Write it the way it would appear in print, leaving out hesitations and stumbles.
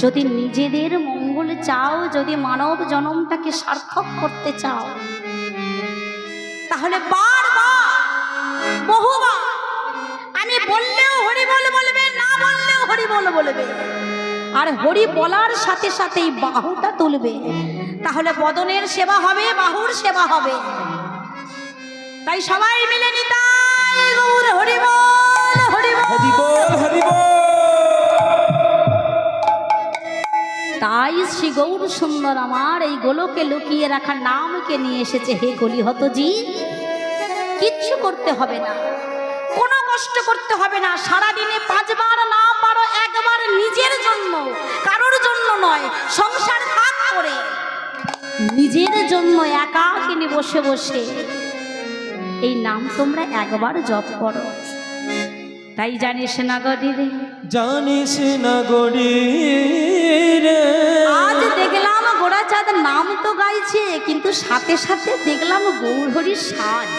যদি নিজেদের মঙ্গল চাও, যদি মানব জন্মটাকে সার্থক করতে চাও, তাহলে বারবার বহুবার আমি বললেও হরি বল বলবে, না বললেও হরি বল বলবে, আর হরি বলার সাথে সাথেই বাহুটা তুলবে। তাহলে বদনের সেবা হবে, বাহুর সেবা হবে। তাই সবাই মিলে নিতাই গৌর হরি বল, হরি বল, হরি বল, হরি বল। তাই শ্রী গৌর সুন্দর আমার এই গোলকে লুকিয়ে রাখা নামকে নিয়ে এসেছে। হে কলিহতজি, কিচ্ছু করতে হবে না, কোনো কষ্ট করতে হবে না। সারাদিনে 5 বার না পারো, একবার নিজের জন্য, কারোর জন্য নয়, সংসার ভাগ করে নিজের জন্য একাকিনী বসে বসে এই নাম তোমরা একবার জপ করো। তাই জানিস না গরি রে, জানিস না গরি রে, আজ দেখলাম গোড়াচাঁদ নাম তো গাইছে, কিন্তু সাথে সাথে দেখলাম গৌর হরির সাজ।